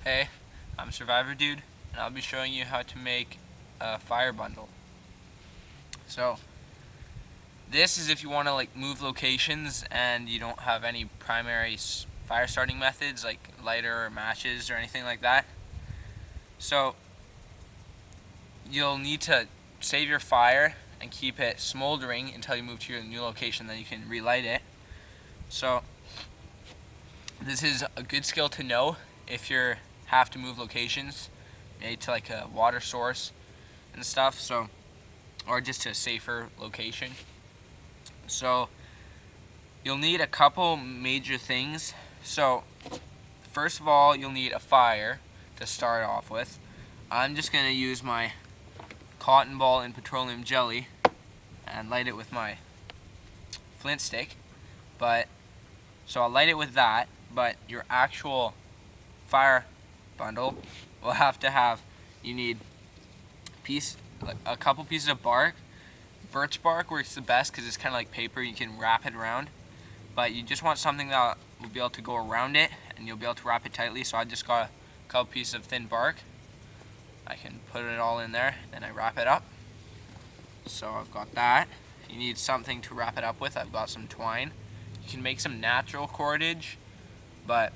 Hey, I'm SurvivorDude, and I'll be showing you how to make a fire bundle. So, this is if you want to move locations and you don't have any primary fire starting methods like lighter or matches or anything like that. So, you'll need to save your fire and keep it smoldering until you move to your new location, then you can relight it. So, this is a good skill to know if you have to move locations, maybe to like a water source and stuff, so, or just to a safer location. So you'll need a couple major things. So first of all, you'll need a fire to start off with. I'm just going to use my cotton ball and petroleum jelly and light it with my flint stick. So I'll light it with that, but your actual fire bundle will have to have, you need a couple pieces of bark. Birch bark works the best because it's kind of like paper, you can wrap it around, but you just want something that will be able to go around it and you'll be able to wrap it tightly. So I just got a couple pieces of thin bark. I can put it all in there, then I wrap it up. So I've got that. You need something to wrap it up with. I've got some twine. You can make some natural cordage, but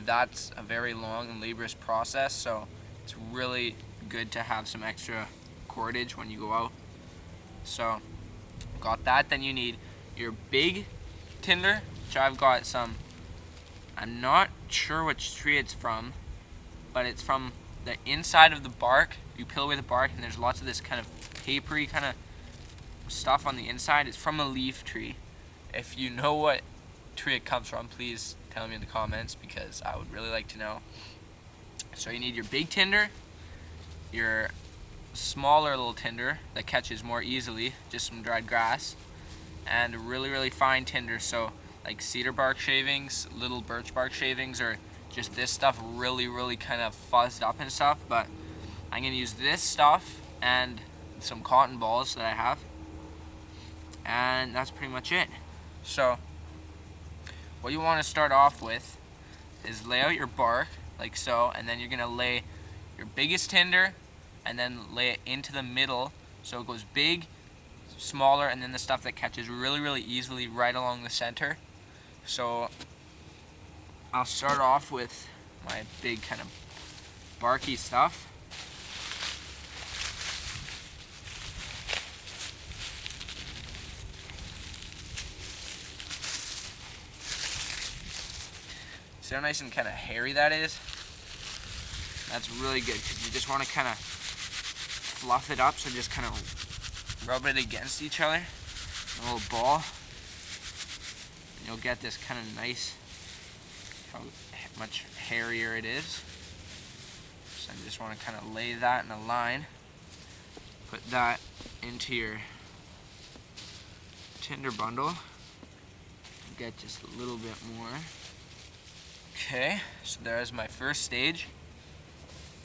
that's a very long and laborious process, so it's really good to have some extra cordage when you go out. So got that. Then you need your big tinder, which I've got some, I'm not sure which tree it's from, but it's from the inside of the bark. You peel away the bark and there's lots of this kind of papery kind of stuff on the inside. It's from a leaf tree. If you know what tree it comes from, please tell me in the comments because I would really like to know. So you need your big tinder, your smaller little tinder that catches more easily, just some dried grass, and really fine tinder, so like cedar bark shavings, little birch bark shavings, or just this stuff really kind of fuzzed up and stuff. But I'm gonna use this stuff and some cotton balls that I have, and that's pretty much it. So what you want to start off with is lay out your bark like so, and then you're gonna lay your biggest tinder and then lay it into the middle, so it goes big, smaller, and then the stuff that catches really easily right along the center. So I'll start off with my big kind of barky stuff. See how nice and kind of hairy that is? That's really good because you just want to kind of fluff it up, so just kind of rub it against each other, a little ball, and you'll get this kind of nice, how much hairier it is. So you just want to kind of lay that in a line, put that into your tinder bundle, get just a little bit more. Okay, so there's my first stage.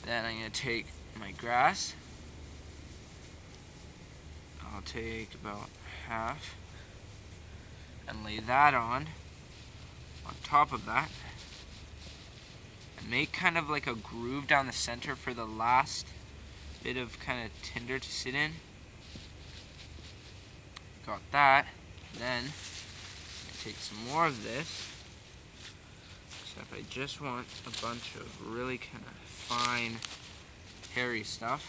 Then I'm going to take my grass. I'll take about half and lay that on top of that, and make kind of like a groove down the center for the last bit of kind of tinder to sit in. Got that. Then I take some more of this. Except I just want a bunch of really kind of fine, hairy stuff.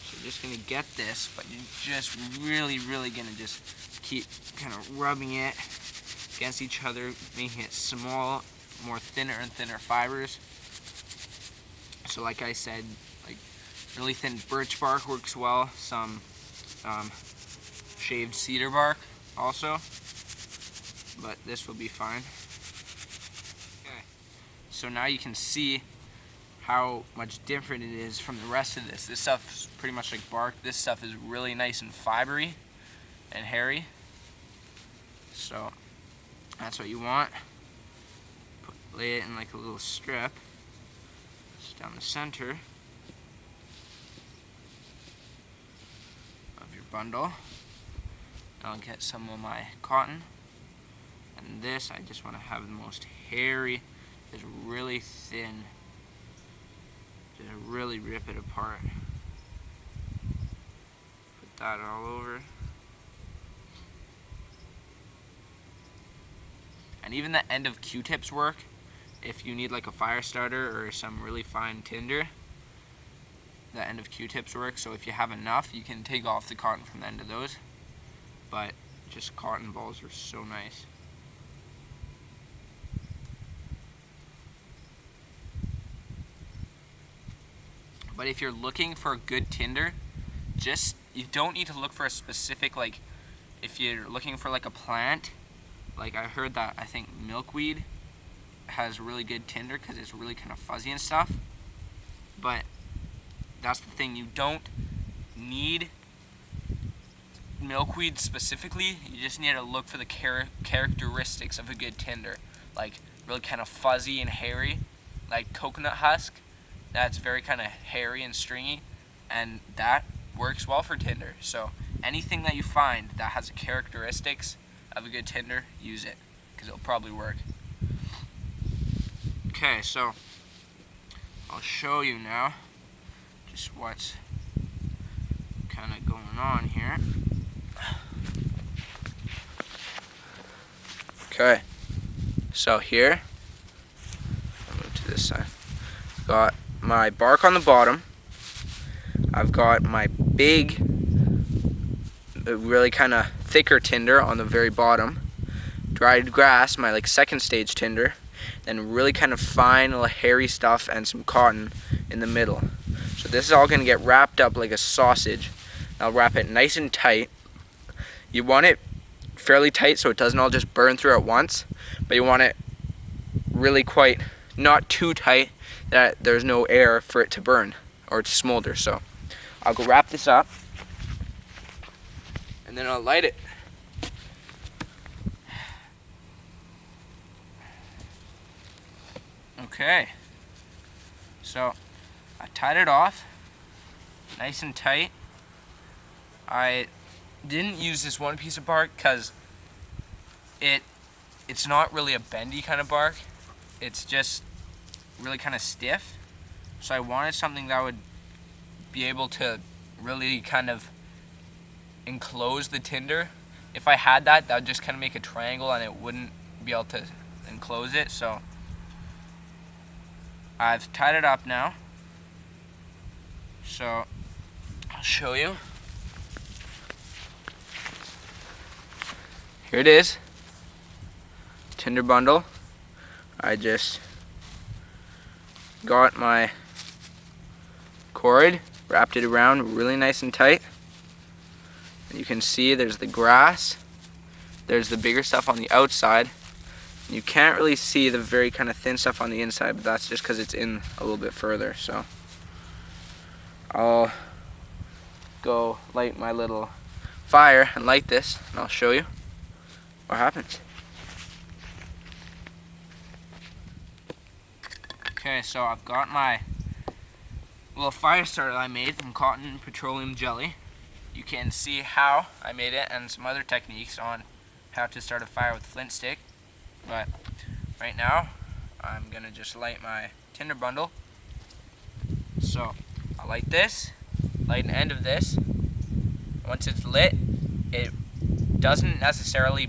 So you're just going to get this, but you're just really going to just keep kind of rubbing it against each other, making it small, more thinner and thinner fibers. So like I said, like really thin birch bark works well, some shaved cedar bark also, but this will be fine. Okay. So now you can see how much different it is from the rest of this. This stuff is pretty much like bark. This stuff is really nice and fibery and hairy. So that's what you want. Lay it in like a little strip just down the center of your bundle. I'll get some of my cotton. And this, I just want to have the most hairy, just really thin, just really rip it apart. Put that all over. And even the end of Q-tips work if you need like a fire starter or some really fine tinder. The end of Q-tips work, so if you have enough, you can take off the cotton from the end of those. But just cotton balls are so nice. But if you're looking for a good tinder, you don't need to look for a specific, like, if you're looking for like a plant, like I heard that I think milkweed has really good tinder because it's really kind of fuzzy and stuff. But that's the thing, you don't need milkweed specifically, you just need to look for the characteristics of a good tinder, like really kind of fuzzy and hairy, like coconut husk. That's very kind of hairy and stringy, and that works well for tinder. So anything that you find that has the characteristics of a good tinder, use it, because it'll probably work. Okay, so I'll show you now just what's kind of going on here. Okay, so here, I'll move to this side. Got my bark on the bottom. I've got my big, really kind of thicker tinder on the very bottom. Dried grass, my like second stage tinder. Then really kind of fine little hairy stuff and some cotton in the middle. So this is all going to get wrapped up like a sausage. I'll wrap it nice and tight. You want it fairly tight so it doesn't all just burn through at once, but you want it really quite not too tight that there's no air for it to burn or to smolder. So I'll go wrap this up and then I'll light it. Okay, so I tied it off nice and tight. I didn't use this one piece of bark because it's not really a bendy kind of bark. It's just really kind of stiff. So I wanted something that would be able to really kind of enclose the tinder. If I had that would just kind of make a triangle and it wouldn't be able to enclose it. So I've tied it up now. So I'll show you. Here it is. Tinder bundle. I just got my cord, wrapped it around really nice and tight. And you can see there's the grass. There's the bigger stuff on the outside. You can't really see the very kind of thin stuff on the inside, but that's just because it's in a little bit further. So I'll go light my little fire and light this, and I'll show you what happens. Okay, so I've got my little fire starter I made from cotton and petroleum jelly. You can see how I made it and some other techniques on how to start a fire with flint stick. But right now, I'm gonna just light my tinder bundle. So I'll light this, light an end of this. Once it's lit, it doesn't necessarily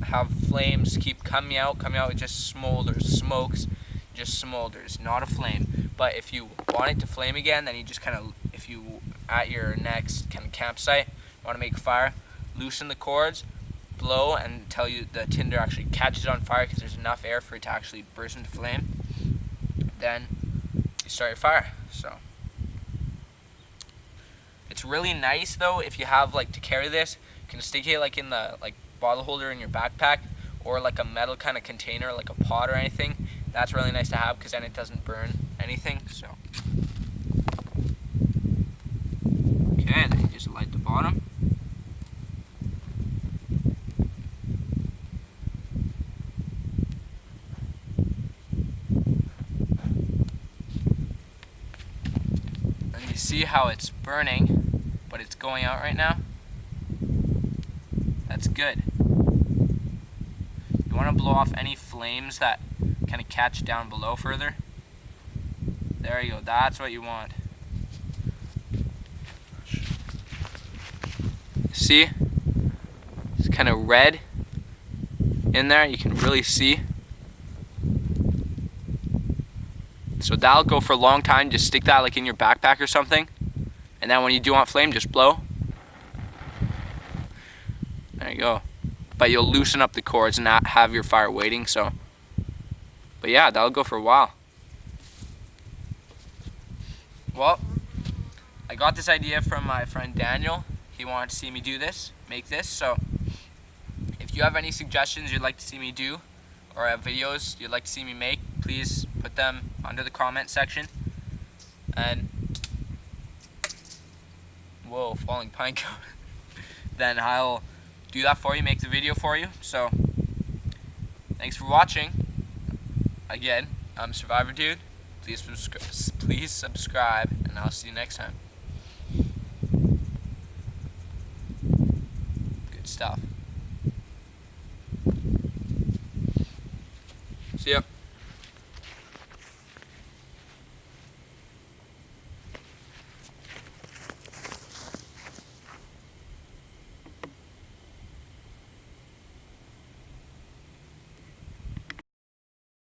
have flames keep coming out. It just smolders, smokes, just smolders, not a flame. But if you want it to flame again, then you just kind of, if you at your next kind of campsite want to make a fire, loosen the cords, blow until the tinder actually catches on fire because there's enough air for it to actually burst into flame. Then you start your fire. So it's really nice though if you have like to carry this. You can stick it like in the like bottle holder in your backpack or like a metal kind of container like a pot or anything. That's really nice to have because then it doesn't burn anything. So okay, then you just light the bottom. And you see how it's burning, but it's going out right now. That's good. You want to blow off any flames that kind of catch down below further. There you go, that's what you want. See? It's kind of red in there, you can really see. So that'll go for a long time. Just stick that like in your backpack or something. And then when you do want flame, just blow. There you go. But you'll loosen up the cords and not have your fire waiting, so. But yeah, that'll go for a while. Well, I got this idea from my friend Daniel. He wanted to see me do this, make this, so if you have any suggestions you'd like to see me do, or have videos you'd like to see me make, please put them under the comment section. And whoa, falling pine cone. Then I'll do that for you, make the video for you. So thanks for watching. Again, I'm SurvivorDude. Please subscribe, and I'll see you next time. Good stuff. See ya.